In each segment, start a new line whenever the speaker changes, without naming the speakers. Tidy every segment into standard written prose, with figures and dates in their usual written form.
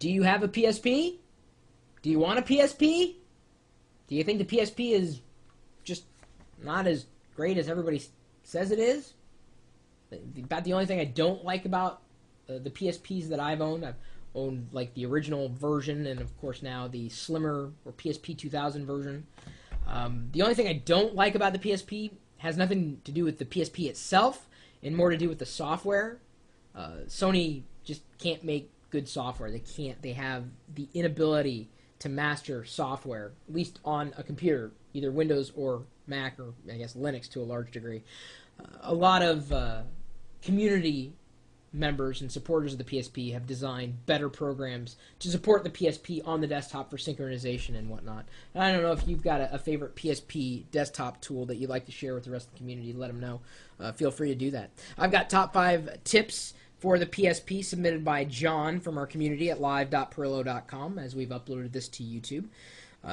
Do you have a PSP? Do you want a PSP? Do you think the PSP is just not as great as everybody says it is? About the only thing I don't like about the PSPs that I've owned like the original version, and of course now the slimmer or PSP 2000 version. The only thing I don't like about the PSP has nothing to do with the PSP itself and more to do with the software. Sony just can't make good software. They have the inability to master software, at least on a computer, either Windows or Mac, or I guess Linux to a large degree. A lot of community members and supporters of the PSP have designed better programs to support the PSP on the desktop for synchronization and whatnot. And I don't know if you've got a favorite PSP desktop tool that you'd like to share with the rest of the community. Let them know. Feel free to do that. I've got top 5 tips for the PSP submitted by John from our community at live.perillo.com as we've uploaded this to YouTube.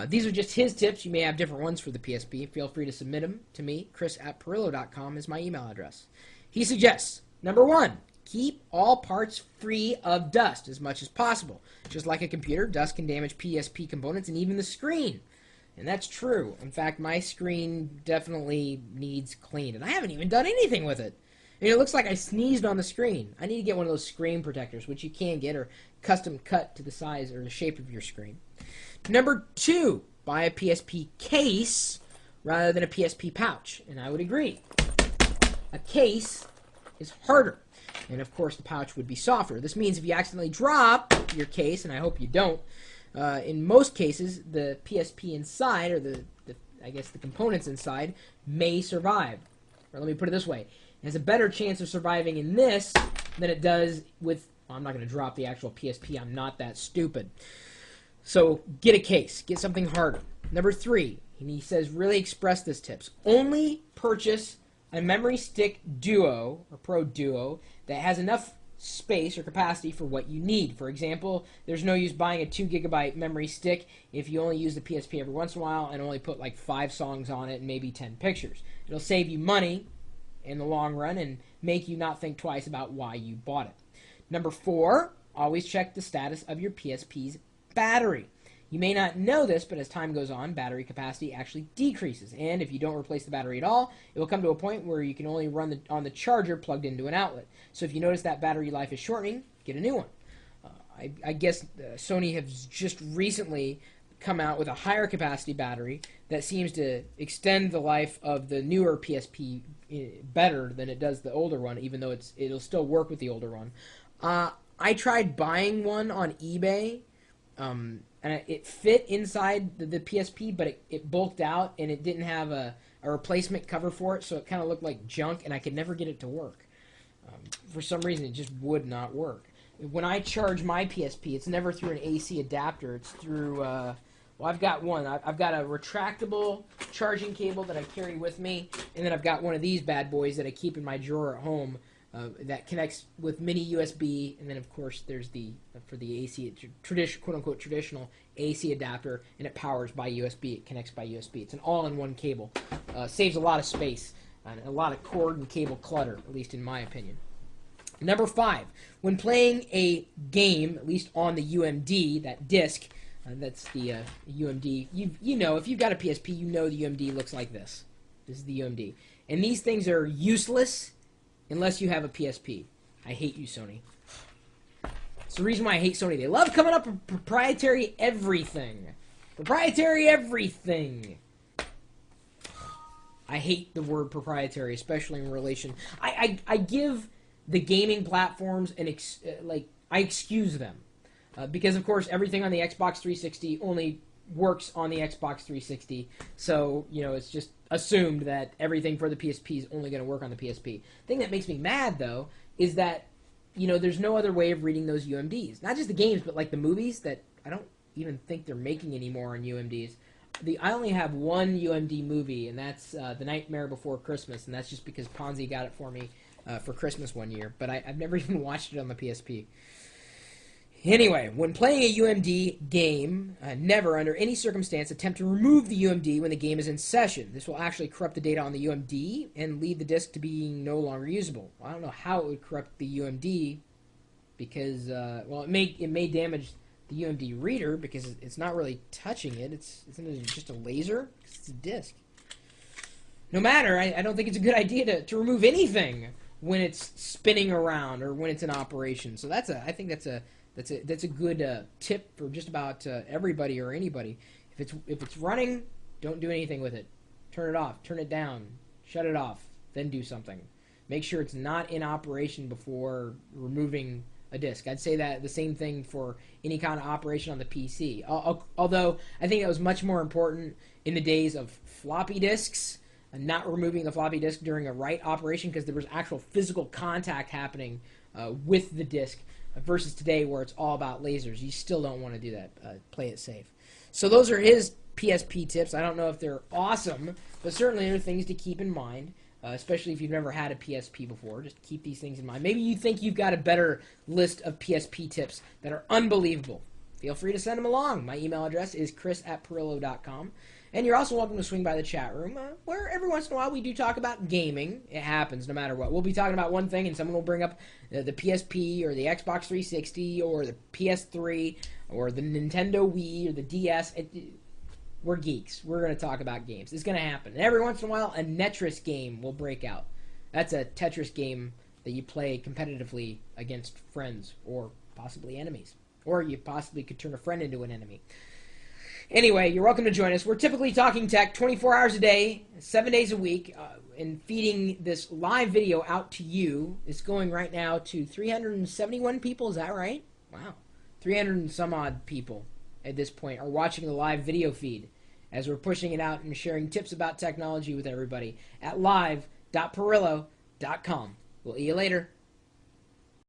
These are just his tips. You may have different ones for the PSP. Feel free to submit them to me. Chris@perillo.com is my email address. He suggests, number 1, keep all parts free of dust as much as possible. Just like a computer, dust can damage PSP components and even the screen. And that's true. In fact, my screen definitely needs cleaned, and I haven't even done anything with it. And it looks like I sneezed on the screen. I need to get one of those screen protectors, which you can get, or custom cut to the size or the shape of your screen. Number 2, buy a PSP case rather than a PSP pouch. And I would agree. A case is harder. And of course the pouch would be softer. This means if you accidentally drop your case, and I hope you don't, in most cases the PSP inside, or I guess the components inside, may survive. Or let me put it this way. It has a better chance of surviving in this than it does with, well, I'm not going to drop the actual PSP, I'm not that stupid. So get a case, get something harder. Number 3, and he says really express this tips. Only purchase a memory stick Duo or Pro Duo that has enough space or capacity for what you need. For example, there's no use buying a 2GB memory stick if you only use the PSP every once in a while and only put like 5 songs on it and maybe 10 pictures. It'll save you money in the long run and make you not think twice about why you bought it. Number 4, always check the status of your PSP's battery. You may not know this, but as time goes on, battery capacity actually decreases. And if you don't replace the battery at all, it will come to a point where you can only run on the charger plugged into an outlet. So if you notice that battery life is shortening, get a new one. I guess Sony has just recently come out with a higher capacity battery that seems to extend the life of the newer PSP better than it does the older one, even though it'll still work with the older one. I tried buying one on eBay, and it fit inside the PSP, but it bulked out, and it didn't have a replacement cover for it, so it kind of looked like junk, and I could never get it to work. For some reason, it just would not work. When I charge my PSP, it's never through an AC adapter. It's through, well, I've got one. I've got a retractable charging cable that I carry with me, and then I've got one of these bad boys that I keep in my drawer at home that connects with mini USB, and then of course there's for the AC, quote-unquote traditional AC adapter, and it powers by USB. It connects by USB. It's an all-in-one cable. Saves a lot of space and a lot of cord and cable clutter, at least in my opinion. Number 5, when playing a game, at least on the UMD, that disc, that's the UMD. You know, if you've got a PSP, you know the UMD looks like this. This is the UMD. And these things are useless unless you have a PSP. I hate you, Sony. It's the reason why I hate Sony. They love coming up with proprietary everything. Proprietary everything. I hate the word proprietary, especially in relation. I give the gaming platforms I excuse them. Because, of course, everything on the Xbox 360 only works on the Xbox 360. So, you know, it's just assumed that everything for the PSP is only going to work on the PSP. The thing that makes me mad, though, is that, you know, there's no other way of reading those UMDs. Not just the games, but like the movies that I don't even think they're making anymore on UMDs. I only have one UMD movie, and that's The Nightmare Before Christmas, and that's just because Ponzi got it for me for Christmas one year. But I've never even watched it on the PSP. Anyway, when playing a UMD game, never under any circumstance attempt to remove the UMD when the game is in session. This will actually corrupt the data on the UMD and lead the disk to being no longer usable. I don't know how it would corrupt the UMD because, well, it may damage the UMD reader because it's not really touching it. Isn't it just a laser? It's a disc. No matter, I don't think it's a good idea to remove anything when it's spinning around or when it's in operation. So I think that's a good tip for just about everybody or anybody. If it's running, don't do anything with it. Turn it off, turn it down, shut it off, then do something. Make sure it's not in operation before removing a disk. I'd say that the same thing for any kind of operation on the PC. Although I think that was much more important in the days of floppy disks and not removing the floppy disk during a write operation because there was actual physical contact happening with the disk versus today where it's all about lasers. You still don't want to do that. Play it safe. So those are his PSP tips. I don't know if they're awesome, but certainly they're things to keep in mind. Especially if you've never had a PSP before. Just keep these things in mind. Maybe you think you've got a better list of PSP tips that are unbelievable. Feel free to send them along. My email address is chris@pirillo.com. And you're also welcome to swing by the chat room, where every once in a while we do talk about gaming. It happens no matter what. We'll be talking about one thing, and someone will bring up the PSP or the Xbox 360 or the PS3 or the Nintendo Wii or the DS. We're geeks. We're going to talk about games. It's going to happen. And every once in a while, a Netris game will break out. That's a Tetris game that you play competitively against friends or possibly enemies. Or you possibly could turn a friend into an enemy. Anyway, you're welcome to join us. We're typically talking tech 24 hours a day, 7 days a week, and feeding this live video out to you. It's going right now to 371 people. Is that right? Wow. 300 and some odd people at this point are watching the live video feed as we're pushing it out and sharing tips about technology with everybody at live.pirillo.com. We'll see you later.